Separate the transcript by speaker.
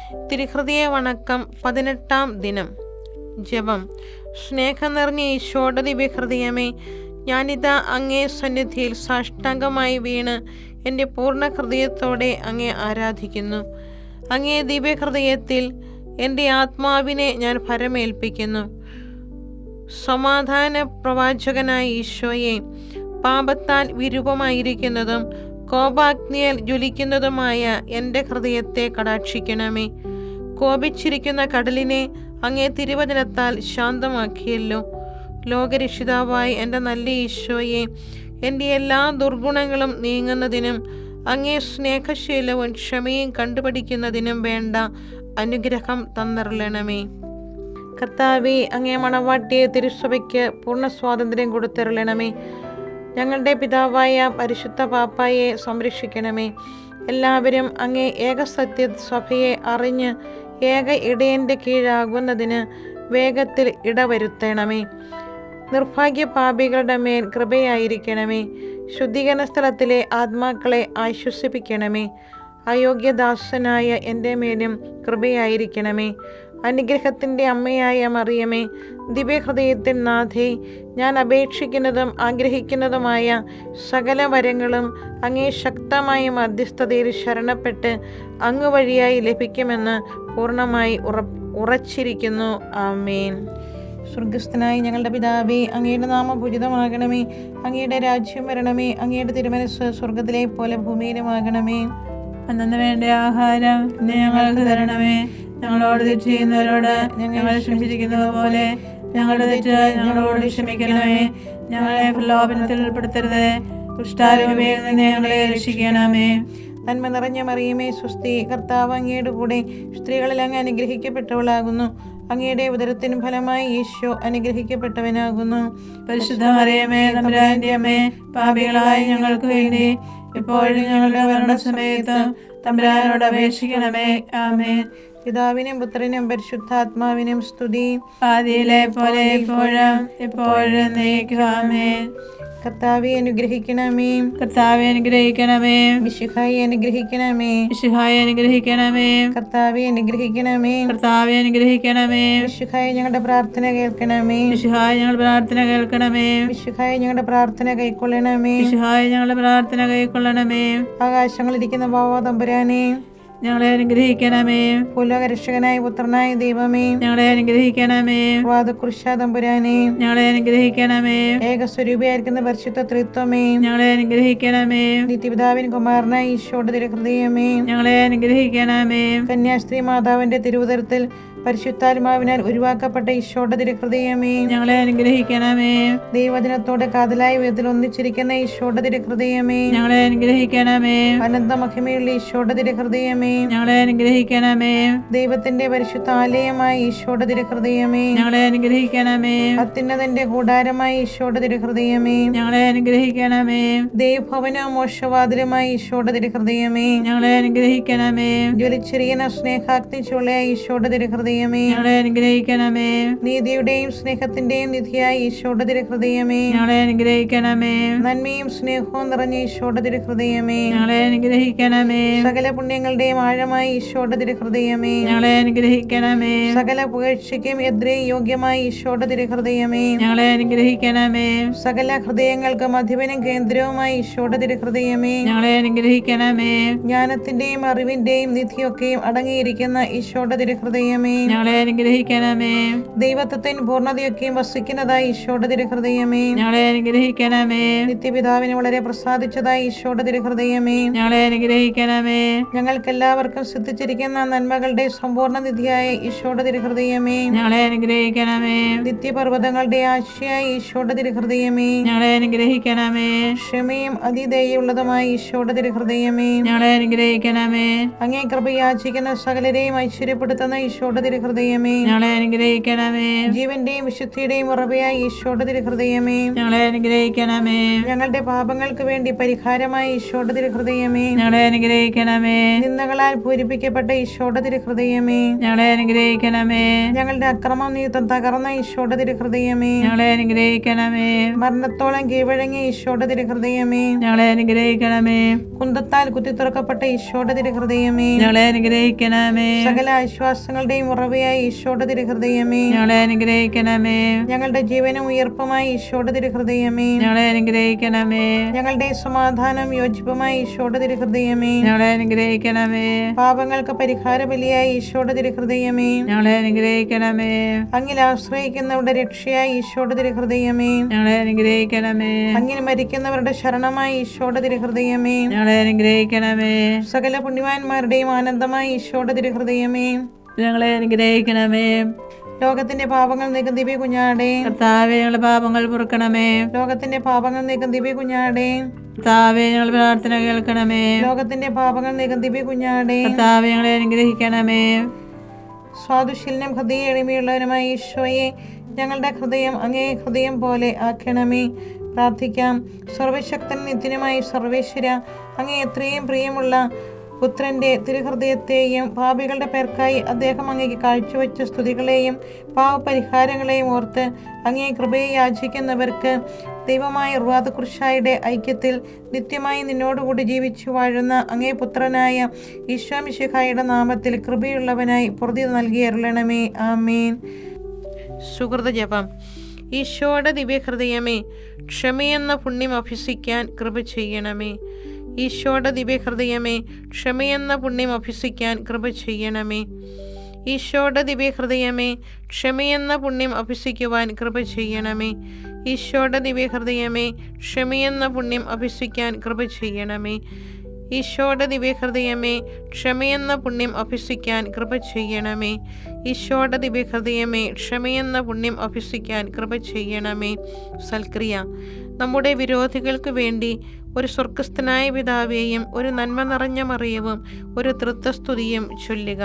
Speaker 1: തിരുഹൃദയ വണക്കം 18-ാം ദിനം. ജപം. സ്നേഹം നിറഞ്ഞ ഈശോയുടെ ദിവ്യഹൃദയമേ, ഞാനിതാ അങ്ങേ സന്നിധിയിൽ സാഷ്ടാംഗമായി വീണ് എൻ്റെ പൂർണ്ണ ഹൃദയത്തോടെ അങ്ങേ ആരാധിക്കുന്നു. അങ്ങേ ദിവ്യഹൃദയത്തിൽ എൻ്റെ ആത്മാവിനെ ഞാൻ ഭരമേൽപ്പിക്കുന്നു. സമാധാന പ്രവാചകനായ ഈശോയെ, പാപത്താൽ വിരൂപമായിരിക്കുന്നതും കോപാഗ്നിയാൽ ജ്വലിക്കുന്നതുമായ എൻ്റെ ഹൃദയത്തെ കടാക്ഷിക്കണമേ. കോപിച്ചിരിക്കുന്ന കടലിനെ അങ്ങേ തിരുവചനത്താൽ ശാന്തമാക്കിയല്ലോ. ലോകരക്ഷിതാവായ എൻ്റെ നല്ല ഈശോയെ, എൻ്റെ എല്ലാ ദുർഗുണങ്ങളും നീങ്ങുന്നതിനും അങ്ങേ സ്നേഹശീലവും ക്ഷമയും കണ്ടുപഠിക്കുന്നതിനും വേണ്ട അനുഗ്രഹം തന്നരുളണമേ. കർത്താവേ, അങ്ങേ മണവാട്ടിയെ തിരുസഭയ്ക്ക് പൂർണ്ണ സ്വാതന്ത്ര്യം കൊടുത്തരുളണമേ. ഞങ്ങളുടെ പിതാവായ പരിശുദ്ധ പാപ്പായെ സംരക്ഷിക്കണമേ. എല്ലാവരും അങ്ങേ ഏകസത്യ സഭയെ അറിഞ്ഞ് ഏക ഇടയൻ്റെ കീഴാകുന്നതിന് വേഗത്തിൽ ഇടവരുത്തണമേ. നിർഭാഗ്യ പാപികളുടെ മേൽ കൃപയായിരിക്കണമേ. ശുദ്ധീകരണ സ്ഥലത്തിലെ ആത്മാക്കളെ ആശ്വസിപ്പിക്കണമേ. അയോഗ്യദാസനായ എൻ്റെ മേലും കൃപയായിരിക്കണമേ. അനുഗ്രഹത്തിൻ്റെ അമ്മയായ മറിയമേ, ദിവ്യഹൃദയത്തിൻ നാഥേ, ഞാൻ അപേക്ഷിക്കുന്നതും ആഗ്രഹിക്കുന്നതുമായ സകല വരങ്ങളും അങ്ങേ ശക്തമായ മധ്യസ്ഥതയിൽ ശരണപ്പെട്ട് അങ്ങ് വഴിയായി ലഭിക്കുമെന്ന് പൂർണ്ണമായി ഉറച്ചിരിക്കുന്നു. ആമേൻ. സ്വർഗസ്ഥനായ ഞങ്ങളുടെ പിതാവേ, അങ്ങയുടെ നാമം പൂജിതമാകണമേ. അങ്ങയുടെ രാജ്യം വരണമേ. അങ്ങയുടെ തിരുമനസ്സ് സ്വർഗത്തിലെ പോലെ ഭൂമിയിലുമാകണമേ.
Speaker 2: അന്നു വേണ്ട ആഹാരം ഇന്ന് ഞങ്ങൾക്ക് തരണമേ. ഞങ്ങളോട് തെറ്റ് ചെയ്യുന്നവരോട് ഞങ്ങൾ ക്ഷമിച്ചിരിക്കുന്നത് പോലെ ഞങ്ങളുടെ തെറ്റ് ഞങ്ങളോട് ക്ഷമിക്കണമേ. ഞങ്ങളെ പ്രലോഭനത്തിൽ ഉൾപ്പെടുത്തരുത്, ദുഷ്ടാരൂപയിൽ നിന്ന് ഞങ്ങളെ രക്ഷിക്കണമേ.
Speaker 1: നന്മ നിറഞ്ഞ മറിയമേ, സ്വസ്തി, കർത്താവ് അങ്ങയുടെ കൂടെ സ്ത്രീകളിൽ അങ്ങ് അനുഗ്രഹിക്കപ്പെട്ടവളാകുന്നു. അങ്ങയുടെ ഉദരത്തിന് ഫലമായി ഈശോ അനുഗ്രഹിക്കപ്പെട്ടവനാകുന്നു.
Speaker 2: പരിശുദ്ധ മറിയമേ, തമ്പുരാന്റെ അമ്മേ, പാപികളായ ഞങ്ങൾക്ക് വേണ്ടി ഇപ്പോഴും ഞങ്ങളുടെ മരണസമയത്തും തമ്പുരാനോട് അപേക്ഷിക്കണമേ. ആമേൻ.
Speaker 1: പിതാവിനും പുത്രനും പരിശുദ്ധാത്മാവിനും സ്തുതി,
Speaker 2: ആദിയിലെ പോലെ ഇപ്പോഴും എപ്പോഴും എന്നേക്കും. ആമേൻ.
Speaker 1: കർത്താവെ അനുഗ്രഹിക്കണമേ.
Speaker 2: കർത്താവെ അനുഗ്രഹിക്കണമേ.
Speaker 1: മിശിഹായെ അനുഗ്രഹിക്കണമേ.
Speaker 2: മിശിഹായെ അനുഗ്രഹിക്കണമേ.
Speaker 1: കർത്താവെ അനുഗ്രഹിക്കണമേ.
Speaker 2: കർത്താവെ അനുഗ്രഹിക്കണമേ.
Speaker 1: മിശിഹായെ ഞങ്ങളുടെ പ്രാർത്ഥന കേൾക്കണമേ.
Speaker 2: മിശിഹായെ ഞങ്ങളുടെ പ്രാർത്ഥന കേൾക്കണമേ.
Speaker 1: മിശിഹായെ ഞങ്ങളുടെ പ്രാർത്ഥന കൈക്കൊള്ളണമേ.
Speaker 2: മിശിഹായെ ഞങ്ങളുടെ പ്രാർത്ഥന കൈക്കൊള്ളണമേ.
Speaker 1: ആകാശങ്ങളിരിക്കുന്ന ബാവാ തമ്പുരാനെ,
Speaker 2: ഞങ്ങളെ അനുഗ്രഹിക്കണമേ.
Speaker 1: ഭൂലോകരക്ഷകനായ പുത്രനായ ദൈവമേ,
Speaker 2: ഞങ്ങളെ അനുഗ്രഹിക്കണമേ.
Speaker 1: വാദകുരിശാ തമ്പുരാനെ,
Speaker 2: ഞങ്ങളെ അനുഗ്രഹിക്കണമേ.
Speaker 1: ഏകസ്വരൂപിയായിരിക്കുന്ന പരിശുദ്ധ ത്രിത്വമേ,
Speaker 2: ഞങ്ങളെ അനുഗ്രഹിക്കണമേ.
Speaker 1: നിത്യപിതാവിൻ കുമാരനായ ഈശോയുടെ തിരുഹൃദയമേ,
Speaker 2: ഞങ്ങളെ അനുഗ്രഹിക്കണമേ.
Speaker 1: കന്യാസ്ത്രീ മാതാവിന്റെ തിരുവുദരത്തിൽ പരിശുദ്ധാത്മാവിനാൽ ഉരുവാക്കപ്പെട്ട ഈശോയുടെ തിരുഹൃദയമേ,
Speaker 2: ഞങ്ങളെ അനുഗ്രഹിക്കണമേ.
Speaker 1: ദൈവവചനത്തോടെ കാതലായ വിധത്തിൽ ഒന്നിച്ചിരിക്കുന്ന ഈശോയുടെ തിരുഹൃദയമേ,
Speaker 2: ഞങ്ങളെ അനുഗ്രഹിക്കണമേ.
Speaker 1: അനന്ത മഹിമയുള്ള ഈശോയുടെ തിരുഹൃദയമേ,
Speaker 2: ഞങ്ങളെ അനുഗ്രഹിക്കണമേ.
Speaker 1: ദൈവത്തിന്റെ പരിശുദ്ധ ആലയമായ ഈശോയുടെ തിരുഹൃദയമേ,
Speaker 2: ഞങ്ങളെ അനുഗ്രഹിക്കണമേ.
Speaker 1: അത്യുന്നതന്റെ കൂടാരമായ ഈശോയുടെ തിരുഹൃദയമേ,
Speaker 2: ഞങ്ങളെ അനുഗ്രഹിക്കണമേ.
Speaker 1: ദൈവഭവനവും മോക്ഷവാതിലുമായ ഈശോയുടെ തിരുഹൃദയമേ,
Speaker 2: ഞങ്ങളെ അനുഗ്രഹിക്കണമേ.
Speaker 1: ജ്വലിച്ചിരിക്കുന്ന സ്നേഹാഗ്നി ചുളയായ ഈശോയുടെ തിരുഹൃദയമേ,
Speaker 2: ഞങ്ങളെ അനുഗ്രഹിക്കണമേ.
Speaker 1: നീതിയുടെയും സ്നേഹത്തിന്റെയും നിധിയായ ഈശോയുടെ തിരുഹൃദയമേ,
Speaker 2: ഞങ്ങളെ അനുഗ്രഹിക്കണമേ.
Speaker 1: നന്മയും സ്നേഹവും നിറഞ്ഞ ഈശോയുടെ തിരുഹൃദയമേ,
Speaker 2: ഞങ്ങളെ അനുഗ്രഹിക്കണമേ.
Speaker 1: സകല പുണ്യങ്ങളുടെയും ആഴമായ ഈശോയുടെ തിരുഹൃദയമേ,
Speaker 2: ഞങ്ങളെ അനുഗ്രഹിക്കണമേ.
Speaker 1: സകല പുകഴ്ചയ്ക്കും എതിരെ യോഗ്യമായ ഈശോയുടെ തിരുഹൃദയമേ,
Speaker 2: ഞങ്ങളെ അനുഗ്രഹിക്കണമേ.
Speaker 1: സകല ഹൃദയങ്ങൾക്ക് മധ്യവനും കേന്ദ്രവുമായ ഈശോയുടെ തിരുഹൃദയമേ,
Speaker 2: ഞങ്ങളെ അനുഗ്രഹിക്കണമേ.
Speaker 1: ജ്ഞാനത്തിന്റെയും അറിവിന്റെയും നിധിയൊക്കെയും അടങ്ങിയിരിക്കുന്ന ഈശോയുടെ തിരുഹൃദയമേ,
Speaker 2: ഞങ്ങളെ അനുഗ്രഹിക്കണമേ.
Speaker 1: ദൈവത്വത്തിന് പൂർണ്ണതയൊക്കെയും വസിക്കുന്നതായ ഈശോയുടെ തിരുഹൃദയമേ,
Speaker 2: ഞങ്ങളെ അനുഗ്രഹിക്കണമേ.
Speaker 1: നിത്യപിതാവിന് വളരെ പ്രസാദിച്ചതായ ഈശോയുടെ തിരുഹൃദയമേ,
Speaker 2: ഞങ്ങളെ അനുഗ്രഹിക്കണമേ.
Speaker 1: ഞങ്ങൾക്കെല്ലാവർക്കും സിദ്ധിച്ചിരിക്കുന്ന നന്മകളുടെ സമ്പൂർണ്ണ നിധിയായ ഈശോയുടെ തിരുഹൃദയമേ,
Speaker 2: ഞങ്ങളെ അനുഗ്രഹിക്കണമേ.
Speaker 1: നിത്യപർവ്വതങ്ങളുടെ ആശയായ ഈശോയുടെ തിരുഹൃദയമേ,
Speaker 2: ഞങ്ങളെ അനുഗ്രഹിക്കണമേ.
Speaker 1: ക്ഷമയും അതിദയുള്ള ഈശോയുടെ തിരുഹൃദയമേ,
Speaker 2: ഞങ്ങളെ അനുഗ്രഹിക്കണമേ.
Speaker 1: അങ്ങേ കൃപയാചിക്കുന്ന സകലരെയും ഐശ്വര്യപ്പെടുത്തുന്ന ഈശോയുടെ തിരുഹൃദയമേ,
Speaker 2: ഞങ്ങളെ അനുഗ്രഹിക്കണമേ.
Speaker 1: ജീവന്റെയും വിശുദ്ധിയുടെയും ഉറവയായ ഈശോയുടെ തിരുഹൃദയമേ,
Speaker 2: ഞങ്ങളെ അനുഗ്രഹിക്കണമേ.
Speaker 1: ഞങ്ങളുടെ പാപങ്ങൾക്ക് വേണ്ടി പരിഹാരമായ ഈശോയുടെ തിരുഹൃദയമേ,
Speaker 2: ഞങ്ങളെ അനുഗ്രഹിക്കണമേ.
Speaker 1: നിന്ദകൾ പാപങ്ങളാൽ പൂരിപ്പിക്കപ്പെട്ട ഈശോയുടെ തിരുഹൃദയമേ,
Speaker 2: ഞങ്ങളെ അനുഗ്രഹിക്കണമേ.
Speaker 1: ഞങ്ങളുടെ അക്രമം നിമിത്തം തകർന്ന ഈശോയുടെ തിരുഹൃദയമേ,
Speaker 2: ഞങ്ങളെ അനുഗ്രഹിക്കണമേ.
Speaker 1: മരണത്തോളം കീഴടങ്ങിയ ഈശോയുടെ തിരുഹൃദയമേ,
Speaker 2: ഞങ്ങളെ അനുഗ്രഹിക്കണമേ.
Speaker 1: കുന്തത്താൽ കുത്തിത്തുറക്കപ്പെട്ട ഈശോയുടെ തിരുഹൃദയമേ,
Speaker 2: ഞങ്ങളെ അനുഗ്രഹിക്കണമേ.
Speaker 1: സകല ആശ്വാസങ്ങളുടെയും ഉറവയായ ഈശോയുടെ തിരുഹൃദയമേ,
Speaker 2: ഞങ്ങളെ അനുഗ്രഹിക്കണമേ.
Speaker 1: ഞങ്ങളുടെ ജീവനും ഉയർപ്പുമായ ഈശോയുടെ തിരുഹൃദയമേ,
Speaker 2: ഞങ്ങളെ അനുഗ്രഹിക്കണമേ.
Speaker 1: ഞങ്ങളുടെ സമാധാനം യോജിപ്പുമായ ഈശോയുടെ തിരുഹൃദയമേ,
Speaker 2: ഞങ്ങളെ അനുഗ്രഹിക്കണമേ.
Speaker 1: പാപങ്ങൾക്ക് പരിഹാര ബലിയായ ഈശോയുടെ തിരുഹൃദയമേ,
Speaker 2: ഞങ്ങളെ അനുഗ്രഹിക്കണമേ.
Speaker 1: അങ്ങിൽ ആശ്രയിക്കുന്നവരുടെ രക്ഷയായ ഈശോയുടെ തിരുഹൃദയമേ,
Speaker 2: ഞങ്ങളെ അനുഗ്രഹിക്കണമേ.
Speaker 1: അങ്ങിൽ മരിക്കുന്നവരുടെ ശരണമായ ഈശോയുടെ തിരുഹൃദയമേ,
Speaker 2: ഞങ്ങളെ അനുഗ്രഹിക്കണമേ.
Speaker 1: സകല പുണ്യവാന്മാരുടെയും ആനന്ദമായ ഈശോയുടെ തിരുഹൃദയമേ,
Speaker 2: ഞങ്ങളെ അനുഗ്രഹിക്കണമേ.
Speaker 1: ലോകത്തിന്റെ പാപങ്ങൾ നീക്കും ദിവ്യ കുഞ്ഞാടേ,
Speaker 2: കർത്താവേ, ഞങ്ങളുടെ പാപങ്ങൾ പൊറുക്കണമേ.
Speaker 1: ലോകത്തിന്റെ പാപങ്ങൾ നീക്കും ദിവ്യ കുഞ്ഞാടേ,
Speaker 2: കർത്താവേ, ഞങ്ങളുടെ പ്രാർത്ഥന കേൾക്കണമേ.
Speaker 1: ലോകത്തിന്റെ പാപങ്ങൾ നീക്കും ദിവ്യ കുഞ്ഞാടേ,
Speaker 2: കർത്താവേ, ഞങ്ങളെ അനുഗ്രഹിക്കണമേ.
Speaker 1: സ്വാദുശീലനം ഹൃദയ എളിമയുള്ളവനുമായ ഈശോയെ, ഞങ്ങളുടെ ഹൃദയം അങ്ങേ ഹൃദയം പോലെ ആക്കണമേ. പ്രാർത്ഥിക്കാം. സർവശക്തൻ നിത്യനുമായ സർവേശ്വര, അങ്ങേ എത്രയും പ്രിയമുള്ള പുത്രന്റെ തിരുഹൃദയത്തെയും പാപികളുടെ പേർക്കായി അദ്ദേഹം അങ്ങേക്ക് കാഴ്ചവെച്ച സ്തുതികളെയും പാവപരിഹാരങ്ങളെയും ഓർത്ത് അങ്ങേ കൃപയെ യാചിക്കുന്നവർക്ക് ദൈവമായ റുവാദകുർശായുടെ ഐക്യത്തിൽ നിത്യമായി നിന്നോടുകൂടി ജീവിച്ചു വാഴുന്ന അങ്ങേ പുത്രനായ ഈശോ മിശിഹായുടെ നാമത്തിൽ കൃപയുള്ളവനായി പൊറുതി നൽകി അരുളണമേ. ആമേൻ. സുഹൃത ജപം. ഈശോയുടെ ദിവ്യഹൃദയമേ, ക്ഷമയെന്ന പുണ്യം അഭ്യസിക്കാൻ കൃപ ചെയ്യണമേ. ഈശോയുടെ ദിവ്യഹൃദയമേ, ക്ഷമയെന്ന പുണ്യം അഭ്യസിക്കാൻ കൃപ ചെയ്യണമേ. ഈശോയുടെ ദിവ്യഹൃദയമേ, ക്ഷമയെന്ന പുണ്യം അഭ്യസിക്കുവാൻ കൃപ ചെയ്യണമേ. ഈശോയുടെ ദിവ്യഹൃദയമേ, ക്ഷമയെന്ന പുണ്യം അഭ്യസിക്കാൻ കൃപ ചെയ്യണമേ. ഈശോയുടെ ദിവ്യഹൃദയമേ, ക്ഷമയെന്ന പുണ്യം അഭ്യസിക്കാൻ കൃപ ചെയ്യണമേ. ഈശോയുടെ ദിവ്യഹൃദയമേ, ക്ഷമയെന്ന പുണ്യം അഭ്യസിക്കാൻ കൃപ ചെയ്യണമേ. സൽക്രിയ. നമ്മുടെ വിരോധികൾക്ക് വേണ്ടി ഒരു സ്വർഗസ്ഥനായ പിതാവേയും ഒരു നന്മ നിറഞ്ഞ മറിയവും ഒരു തൃത്വസ്തുതിയും ചൊല്ലുക.